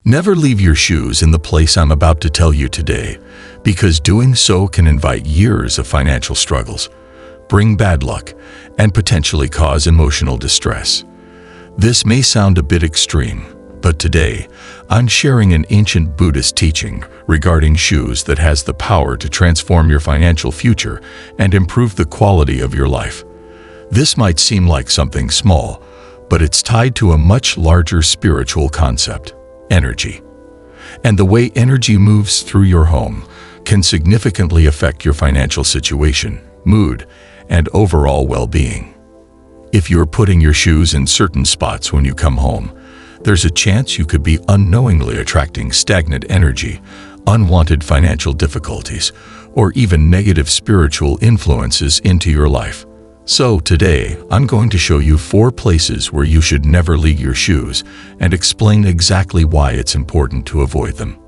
Never leave your shoes in the place I'm about to tell you today, because doing so can invite years of financial struggles, bring bad luck, and potentially cause emotional distress. This may sound a bit extreme, but today, I'm sharing an ancient Buddhist teaching regarding shoes that has the power to transform your financial future and improve the quality of your life. This might seem like something small, but it's tied to a much larger spiritual concept: energy. And the way energy moves through your home can significantly affect your financial situation, mood, and overall well-being. If you're putting your shoes in certain spots when you come home, there's a chance you could be unknowingly attracting stagnant energy, unwanted financial difficulties, or even negative spiritual influences into your life. So today, I'm going to show you 4 places where you should never leave your shoes and explain exactly why it's important to avoid them.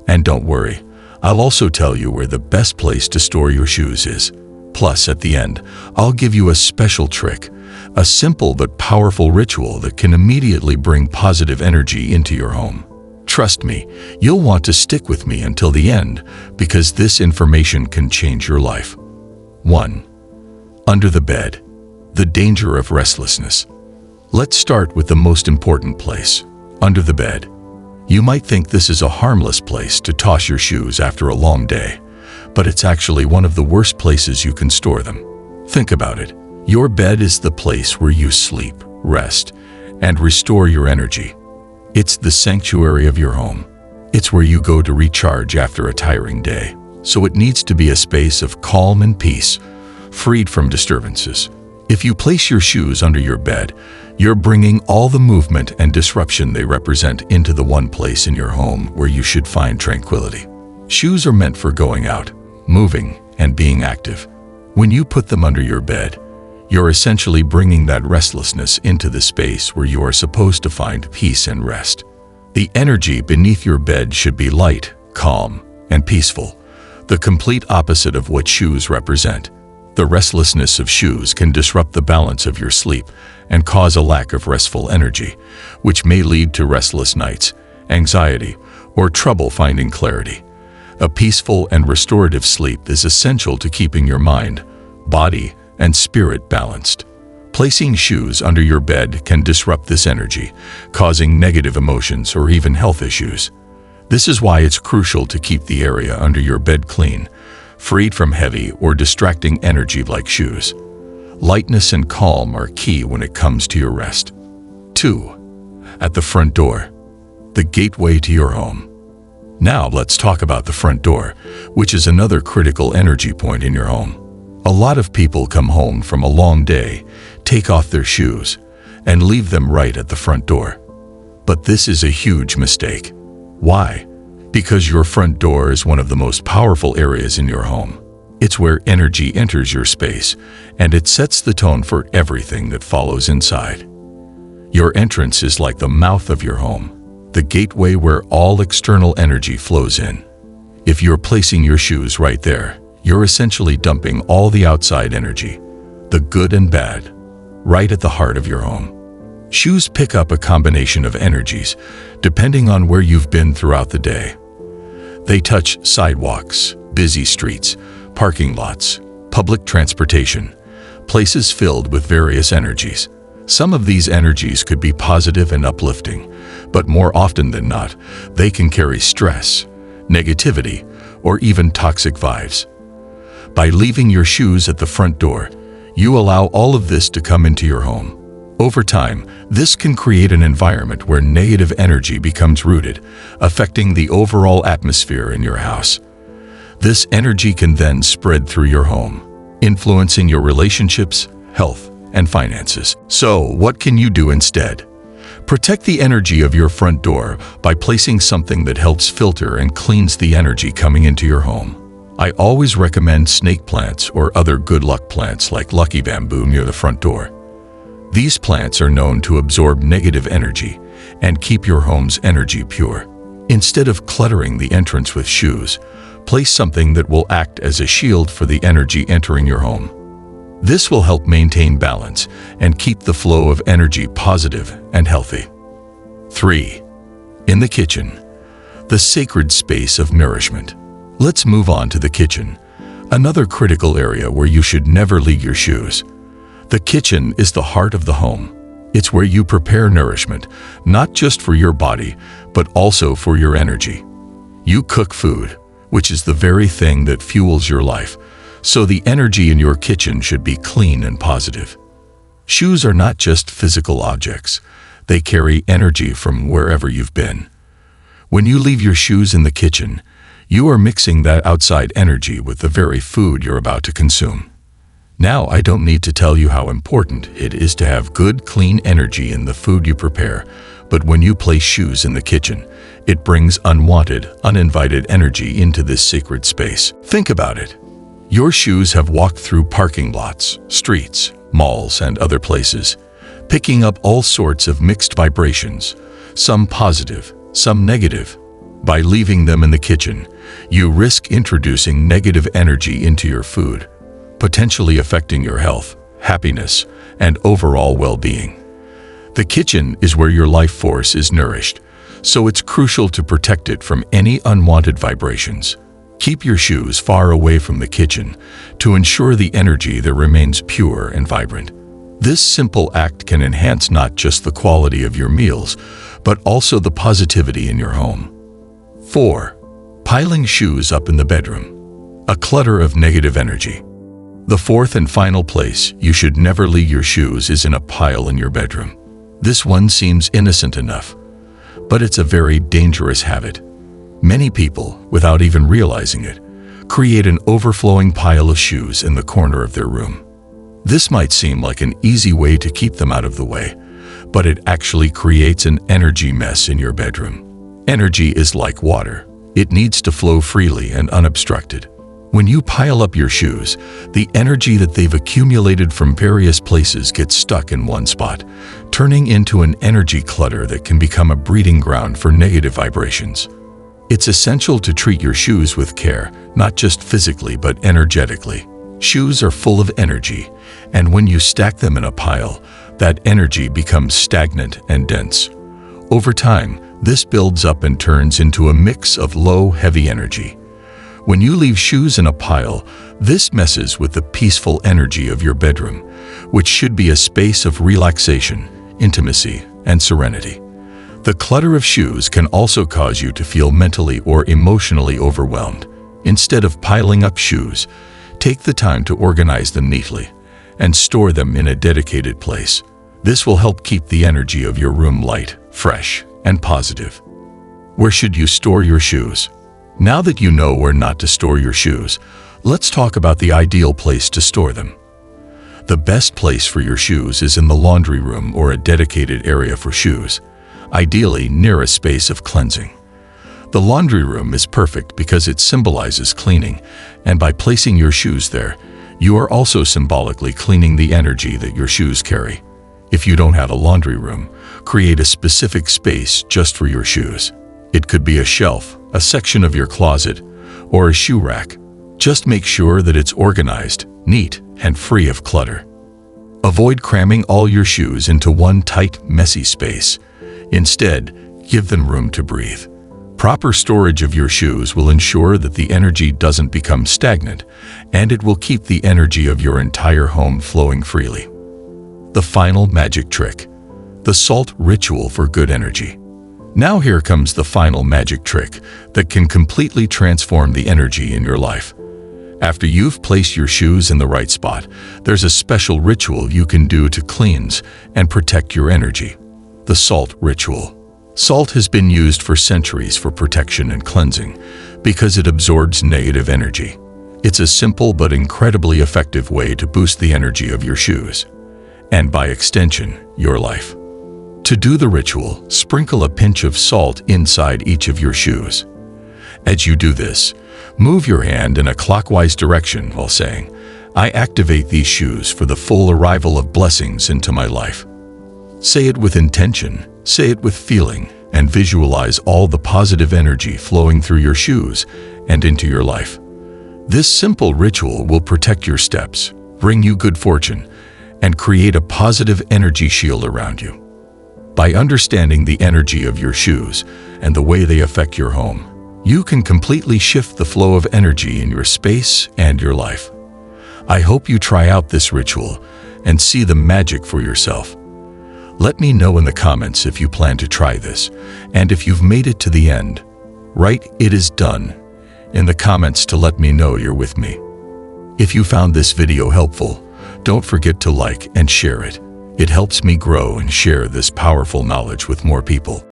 And don't worry, I'll also tell you where the best place to store your shoes is. Plus, at the end, I'll give you a special trick, a simple but powerful ritual that can immediately bring positive energy into your home. Trust me, you'll want to stick with me until the end because this information can change your life. 1. Under the bed. The danger of restlessness. Let's start with the most important place, under the bed. You might think this is a harmless place to toss your shoes after a long day, but it's actually one of the worst places you can store them. Think about it. Your bed is the place where you sleep, rest, and restore your energy. It's the sanctuary of your home. It's where you go to recharge after a tiring day. So it needs to be a space of calm and peace, freed from disturbances. If you place your shoes under your bed, you're bringing all the movement and disruption they represent into the one place in your home where you should find tranquility. Shoes are meant for going out, moving, and being active. When you put them under your bed, you're essentially bringing that restlessness into the space where you are supposed to find peace and rest. The energy beneath your bed should be light, calm, and peaceful, the complete opposite of what shoes represent. The restlessness of shoes can disrupt the balance of your sleep and cause a lack of restful energy, which may lead to restless nights, anxiety, or trouble finding clarity. A peaceful and restorative sleep is essential to keeping your mind, body, and spirit balanced. Placing shoes under your bed can disrupt this energy, causing negative emotions or even health issues. This is why it's crucial to keep the area under your bed clean, freed from heavy or distracting energy like shoes. Lightness and calm are key when it comes to your rest. 2. At the front door. The gateway to your home. Now let's talk about the front door, which is another critical energy point in your home. A lot of people come home from a long day, take off their shoes, and leave them right at the front door. But this is a huge mistake. Why? Because your front door is one of the most powerful areas in your home. It's where energy enters your space, and it sets the tone for everything that follows inside. Your entrance is like the mouth of your home, the gateway where all external energy flows in. If you're placing your shoes right there, you're essentially dumping all the outside energy, the good and bad, right at the heart of your home. Shoes pick up a combination of energies, depending on where you've been throughout the day. They touch sidewalks, busy streets, parking lots, public transportation, places filled with various energies. Some of these energies could be positive and uplifting, but more often than not, they can carry stress, negativity, or even toxic vibes. By leaving your shoes at the front door, you allow all of this to come into your home. Over time, this can create an environment where negative energy becomes rooted, affecting the overall atmosphere in your house. This energy can then spread through your home, influencing your relationships, health, and finances. So, what can you do instead? Protect the energy of your front door by placing something that helps filter and cleans the energy coming into your home. I always recommend snake plants or other good luck plants like lucky bamboo near the front door. These plants are known to absorb negative energy and keep your home's energy pure. Instead of cluttering the entrance with shoes, place something that will act as a shield for the energy entering your home. This will help maintain balance and keep the flow of energy positive and healthy. 3. In the kitchen, the sacred space of nourishment. Let's move on to the kitchen, another critical area where you should never leave your shoes. The kitchen is the heart of the home. It's where you prepare nourishment, not just for your body, but also for your energy. You cook food, which is the very thing that fuels your life, so the energy in your kitchen should be clean and positive. Shoes are not just physical objects. They carry energy from wherever you've been. When you leave your shoes in the kitchen, you are mixing that outside energy with the very food you're about to consume. Now, I don't need to tell you how important it is to have good, clean energy in the food you prepare, but when you place shoes in the kitchen, it brings unwanted, uninvited energy into this sacred space. Think about it. Your shoes have walked through parking lots, streets, malls, and other places, picking up all sorts of mixed vibrations, some positive, some negative. By leaving them in the kitchen, you risk introducing negative energy into your food, potentially affecting your health, happiness, and overall well-being. The kitchen is where your life force is nourished, so it's crucial to protect it from any unwanted vibrations. Keep your shoes far away from the kitchen to ensure the energy there remains pure and vibrant. This simple act can enhance not just the quality of your meals, but also the positivity in your home. 4. Piling shoes up in the bedroom. A clutter of negative energy. The fourth and final place you should never leave your shoes is in a pile in your bedroom. This one seems innocent enough, but it's a very dangerous habit. Many people, without even realizing it, create an overflowing pile of shoes in the corner of their room. This might seem like an easy way to keep them out of the way, but it actually creates an energy mess in your bedroom. Energy is like water. It needs to flow freely and unobstructed. When you pile up your shoes, the energy that they've accumulated from various places gets stuck in one spot, turning into an energy clutter that can become a breeding ground for negative vibrations. It's essential to treat your shoes with care, not just physically but energetically. Shoes are full of energy, and when you stack them in a pile, that energy becomes stagnant and dense. Over time, this builds up and turns into a mix of low, heavy energy. When you leave shoes in a pile, this messes with the peaceful energy of your bedroom, which should be a space of relaxation, intimacy, and serenity. The clutter of shoes can also cause you to feel mentally or emotionally overwhelmed. Instead of piling up shoes, take the time to organize them neatly and store them in a dedicated place. This will help keep the energy of your room light, fresh, and positive. Where should you store your shoes? Now that you know where not to store your shoes, let's talk about the ideal place to store them. The best place for your shoes is in the laundry room or a dedicated area for shoes, ideally near a space of cleansing. The laundry room is perfect because it symbolizes cleaning, and by placing your shoes there, you are also symbolically cleaning the energy that your shoes carry. If you don't have a laundry room, create a specific space just for your shoes. It could be a shelf, a section of your closet, or a shoe rack. Just make sure that it's organized, neat, and free of clutter. Avoid cramming all your shoes into one tight, messy space. Instead, give them room to breathe. Proper storage of your shoes will ensure that the energy doesn't become stagnant, and it will keep the energy of your entire home flowing freely. The final magic trick: the salt ritual for good energy. Now here comes the final magic trick that can completely transform the energy in your life. After you've placed your shoes in the right spot, there's a special ritual you can do to cleanse and protect your energy: the salt ritual. Salt has been used for centuries for protection and cleansing because it absorbs negative energy. It's a simple but incredibly effective way to boost the energy of your shoes, and by extension, your life. To do the ritual, sprinkle a pinch of salt inside each of your shoes. As you do this, move your hand in a clockwise direction while saying, "I activate these shoes for the full arrival of blessings into my life." Say it with intention, say it with feeling, and visualize all the positive energy flowing through your shoes and into your life. This simple ritual will protect your steps, bring you good fortune, and create a positive energy shield around you. By understanding the energy of your shoes and the way they affect your home. You can completely shift the flow of energy in your space and your life. I hope you try out this ritual and see the magic for yourself. Let me know in the comments if you plan to try this, and if you've made it to the end. Write "It is done" in the comments to let me know you're with me. If you found this video helpful, don't forget to like and share it. It helps me grow and share this powerful knowledge with more people.